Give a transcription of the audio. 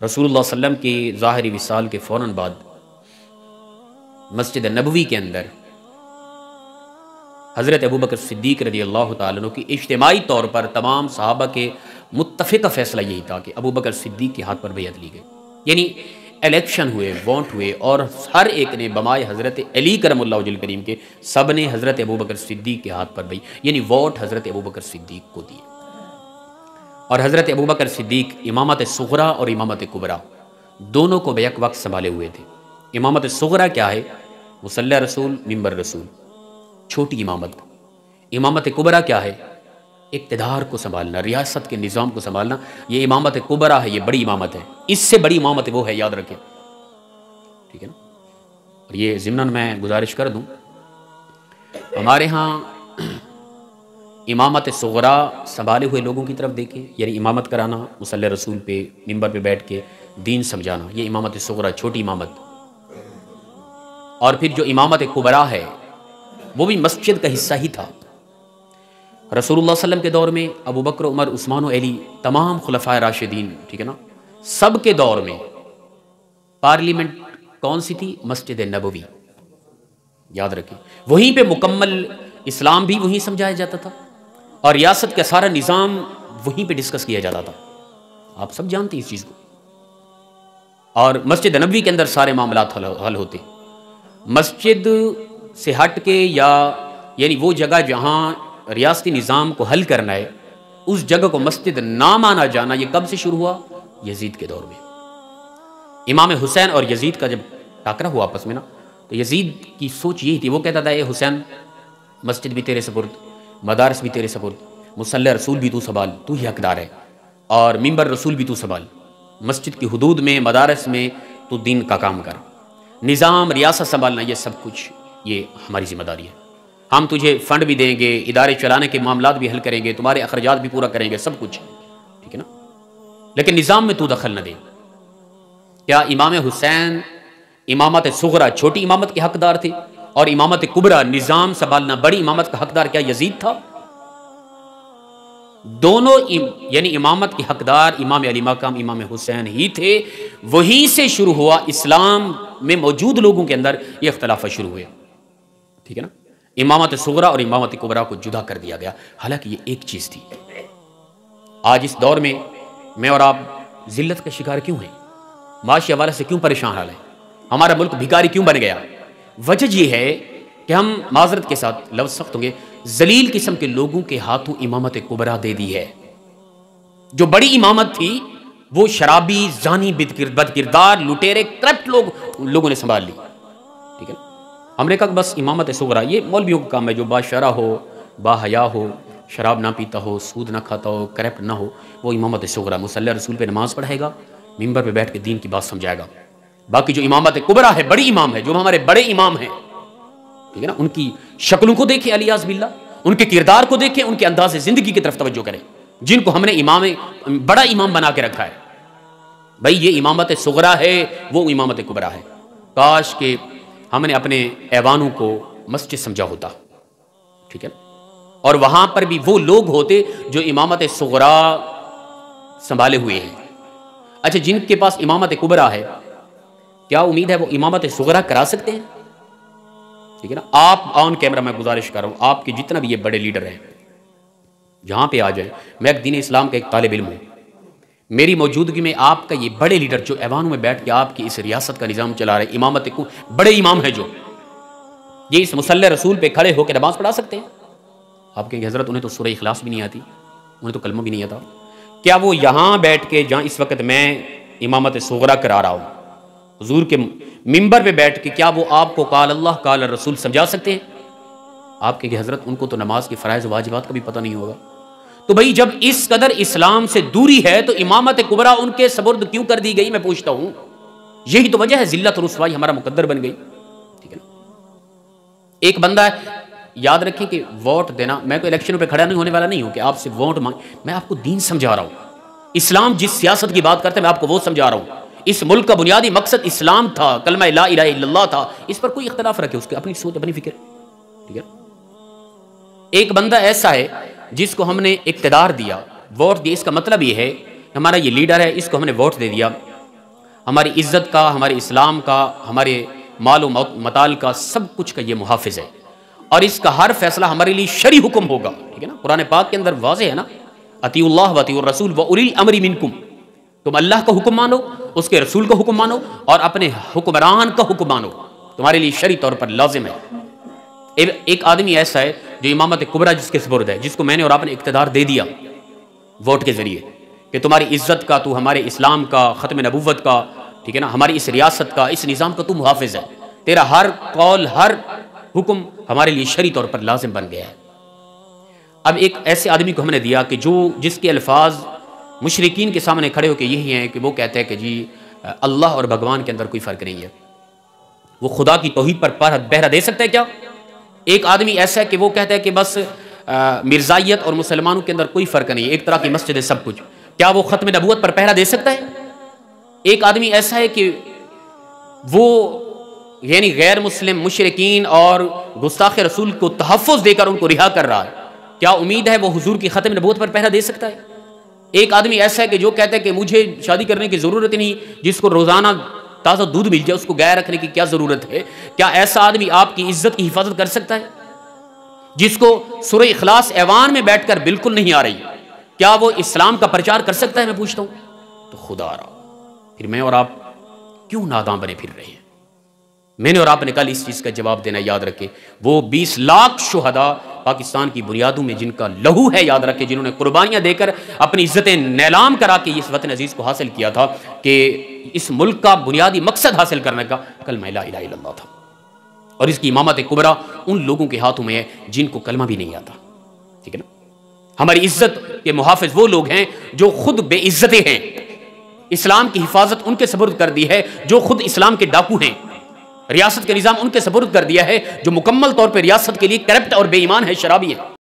रसूलुल्लाह सल्लम के ज़ाहिरी विसाल के फ़ौरन बाद मस्जिद नबवी के अंदर हज़रत अबू बकर सिद्दीक़ रज़ी अल्लाह ताला अन्हु की इज्तिमाई तौर पर तमाम सहाबा के मुत्तफ़िक़ फ़ैसला यही था कि अबू बकर सिद्दीक़ के हाथ पर बैअत ली गई। यानी इलेक्शन हुए, वोट हुए और हर एक ने बमाए हज़रत अली करमुल्लाह वजहुल करीम के सब ने हज़रत अबू बकर सिद्दीक़ के हाथ पर यानी वोट हज़रत अबू बकर सिद्दीक़ को दिए। और हज़रत अबू बकर सिद्दीक़ इमामत सुग़रा और इमामत कुबरा दोनों को बैक वक्त संभाले हुए थे। इमामत सुग़रा क्या है? मुसल्ला रसूल, मिंबर रसूल, छोटी इमामत। इमामत कुबरा क्या है? इक़्तिदार को संभालना, रियासत के निज़ाम को संभालना। ये इमामत कुबरा है, ये बड़ी इमामत है। इससे बड़ी इमामत वो है, याद रखें, ठीक है ना। और ये ज़िम्नन मैं गुजारिश कर दूं, हमारे यहाँ इमामत सुग़रा संभाले हुए लोगों की तरफ देखें, यानी इमामत कराना, मुसल्ले रसूल पे मिंबर पे बैठ के दीन समझाना, ये इमामत सुग़रा, छोटी इमामत। और फिर जो इमामत कुबरा है वो भी मस्जिद का हिस्सा ही था। रसूलुल्लाह सल्लम के दौर में अबू बकर, उमर, उस्मान और अली, तमाम खुलफाए राशिदीन, ठीक है ना, सब के दौर में पार्लियामेंट कौन सी थी? मस्जिद नबवी, याद रखें। वहीं पे मुकम्मल इस्लाम भी वहीं समझाया जाता था और रियासत का सारा निज़ाम वहीं पे डिस्कस किया जाता था। आप सब जानते हैं इस चीज़ को। और मस्जिद नबवी के अंदर सारे मामलात हल होते। मस्जिद से हट के या यानी वो जगह जहाँ रियासती निज़ाम को हल करना है, उस जगह को मस्जिद ना माना जाना, ये कब से शुरू हुआ? यजीद के दौर में। इमाम हुसैन और यजीद का जब टाकरा हुआ आपस में ना, तो यजीद की सोच यही थी, वो कहता था, ए हुसैन, मस्जिद भी तेरे सपुर्द, मदारस भी तेरे सपुर्द, मुसल्ला रसूल भी तू संभाल, तू ही हकदार है, और मिंबर रसूल भी तू संभाल। मस्जिद की हुदूद में, मदारस में तू दीन का काम कर। निज़ाम, रियासत संभालना, ये सब कुछ ये हमारी जिम्मेदारी है। हम तुझे फ़ंड भी देंगे, इदारे चलाने के मामलात भी हल करेंगे, तुम्हारे अखराजात भी पूरा करेंगे, सब कुछ, ठीक है ना, लेकिन निज़ाम में तू दखल न दे। क्या इमाम हुसैन इमामत सुग़रा, छोटी इमामत के हकदार थे, और इमामत कुबरा, निज़ाम संभालना, बड़ी इमामत का हकदार क्या यजीद था? दोनों यानी इमामत के हकदार इमाम अली मकाम, इमाम हुसैन ही थे। वहीं से शुरू हुआ इस्लाम में मौजूद लोगों के अंदर ये इख्तलाफ शुरू हुए, ठीक है ना। इमामत सुग़रा और इमामत कुबरा को जुदा कर दिया गया, हालांकि ये एक चीज़ थी। आज इस दौर में मैं और आप जिल्लत का शिकार क्यों हैं? माशी हवाले से क्यों परेशान हाल है? हमारा मुल्क भिखारी क्यों बन गया? वजह यह है कि हम, माजरत के साथ लफ्ज़ सख्त होंगे, जलील किस्म के लोगों के हाथों इमामत कुबरा दे दी है। जो बड़ी इमामत थी वो शराबी, जानी, बदकिरदार, लुटेरे, करप्ट लोगों ने संभाल ली, ठीक है। हमने कहा बस इमामत सुग़रा ये मौलवियों का काम है, जो बाशरा हो, बाहया हो, शराब ना पीता हो, सूद ना खाता हो, करप्ट ना हो, वो इमामत सुग़रा, मुसल्ला रसूल पे नमाज़ पढ़ाएगा, मिंबर पे बैठ के दीन की बात समझाएगा। बाकी जो इमामत कुबरा है, बड़ी इमाम है, जो हमारे बड़े इमाम हैं, ठीक है ना, उनकी शक्लों को देखें, अलियाज़ बिल्ला, उनके किरदार को देखें, उनके अंदाज़ ज़िंदगी की तरफ तवज्जो करें, जिनको हमने बड़ा इमाम बना के रखा है। भाई ये इमामत सुग़रा है, वो इमामत कुबरा है। काश के हमने अपने ऐवानों को मस्जिद समझा होता, ठीक है, और वहां पर भी वो लोग होते जो इमामत सुग़रा संभाले हुए हैं। अच्छा, जिनके पास इमामत कुबरा है, क्या उम्मीद है वो इमामत सुग़रा करा सकते हैं? ठीक है ना। आप ऑन कैमरा मैं गुजारिश कर रहा हूं, आपके जितना भी ये बड़े लीडर हैं जहां पे आ जाए, मैं दीन इस्लाम का एक तालिब इल्म हूं, मेरी मौजूदगी में आपका ये बड़े लीडर जो ऐवानों में बैठ के आपकी इस रियासत का निज़ाम चला रहे, इमामत को बड़े इमाम है, जो ये इस मुसल्ले रसूल पे खड़े होकर नमाज पढ़ा सकते हैं। आप कहेंगे हज़रत उन्हें तो सूरह इखलास भी नहीं आती, उन्हें तो कलमा भी नहीं आता। क्या वो यहाँ बैठ के, जहाँ इस वक्त मैं इमामत सुग़रा करा रहा हूँ, हुजूर के मिंबर पे बैठ के, क्या वो आपको काल अल्लाह काल रसूल समझा सकते हैं? आप कहेंगे हज़रत उनको तो नमाज की फ़राइज़ वाजिबात का भी पता नहीं होगा। तो भाई जब इस कदर इस्लाम से दूरी है तो इमामत कुबरा उनके सपुर्द क्यों कर दी गई? मैं पूछता हूं, यही तो वजह है जिल्लत और रुसवाई हमारा मुकद्दर बन गई, ठीक है ना। एक बंदा है, याद रखें कि वोट देना, मैं कोई इलेक्शन पे खड़ा नहीं होने वाला नहीं हूं कि आपसे वोट मांग, मैं आपको दीन समझा रहा हूं। इस्लाम जिस सियासत की बात करते हैं मैं आपको वो समझा रहा हूं। इस मुल्क का बुनियादी मकसद इस्लाम था, कलमा ला इलाहा इल्लल्लाह था। इस पर कोई इख्तलाफ रखे, उसकी अपनी सोच, अपनी फिक्र, ठीक है। एक बंदा ऐसा है जिसको हमने इक़्तिदार दिया, वोट दिया, इसका मतलब ये है हमारा ये लीडर है, इसको हमने वोट दे दिया, हमारी इज़्ज़त का, हमारे इस्लाम का, हमारे माल व मताल का, सब कुछ का ये मुहाफ़िज़ है। और इसका हर फैसला हमारे लिए शरी हुक्म होगा। ठीक है ना, कुरान पाक के अंदर वाज़ेह है ना, अतीउल्लाह व अतीउर रसूल व उलिल अम्रि मिनकुम। तुम अल्लाह का हुक्म मानो, उसके रसूल का हुक्म मानो और अपने हुक्मरान का हुक्म मानो, तुम्हारे लिए शरी तौर पर लाजिम है। एक आदमी ऐसा है जो इमामत कुबरा जिसके सुपुर्द है, जिसको मैंने और आपने इक़्तिदार दे दिया वोट के ज़रिए कि तुम्हारी इज़्ज़त का, तू हमारे इस्लाम का, ख़त्म नबुव्वत का, ठीक है ना, हमारी इस रियासत का, इस निज़ाम का तू मुहाफ़िज़ है। तेरा हर कौल, हर हुक्म हमारे लिए शरी तौर पर लाजिम बन गया है। अब एक ऐसे आदमी को हमने दिया कि जिसके अल्फाज मुशरिकीन के सामने खड़े होकर यही हैं कि वो कहते हैं कि जी अल्लाह और भगवान के अंदर कोई फ़र्क नहीं है। वो खुदा की तौहीद पर पहरा दे सकता है क्या? एक आदमी ऐसा है कि वो कहता है कि बस मिर्ज़ाइयत और मुसलमानों के अंदर कोई फ़र्क नहीं है, एक तरह की मस्जिद है सब कुछ। क्या वो ख़त्म नबूवत पर पहरा दे सकता है? एक आदमी ऐसा है कि वो यानी गैर मुस्लिम मुशरिकीन और गुस्ताख़ रसूल को तहफ़्फ़ुज़ देकर उनको रिहा कर रहा है, क्या उम्मीद है वो हुजूर की ख़त्म नबूवत पर पहरा दे सकता है? एक आदमी ऐसा है कि जो कहता है कि मुझे शादी करने की ज़रूरत नहीं, जिसको रोज़ाना ताज़ा दूध मिल जाए उसको गाय रखने की क्या ज़रूरत है? क्या ऐसा आदमी आपकी इज़्ज़त की हिफाजत कर सकता है? जिसको सूरह इखलास ऐवान में बैठकर बिल्कुल नहीं आ रही, क्या वो इस्लाम का प्रचार कर सकता है? मैं पूछता हूँ। तो खुदा रहा, फिर मैं और आप क्यों नादां बने फिर रहे हैं? मैंने और आपने कल इस चीज़ का जवाब देना याद रखे। वो 20 लाख शुहदा पाकिस्तान की बुनियादों में जिनका लहू है, याद रखे, जिन्होंने कुर्बानियाँ देकर अपनी इज़्ज़तें नीलाम करा के इस वतन अजीज़ को हासिल किया था कि इस मुल्क का बुनियादी मकसद हासिल करने का कलमा ला इलाहा इल्लल्लाह था। और इसकी इमामत कुबरा उन लोगों के हाथों में है जिनको कलमा भी नहीं आता। ठीक है ना, हमारी इज़्ज़त के मुहाफ़िज़ वो लोग हैं जो खुद बेइज्जते हैं। इस्लाम की हिफाजत उनके सपुर्द कर दी है जो खुद इस्लाम के डाकू हैं। रियासत का निज़ाम उनके सपुर्द कर दिया है जो मुकम्मल तौर पर रियासत के लिए करप्ट और बेईमान है, शराबी है।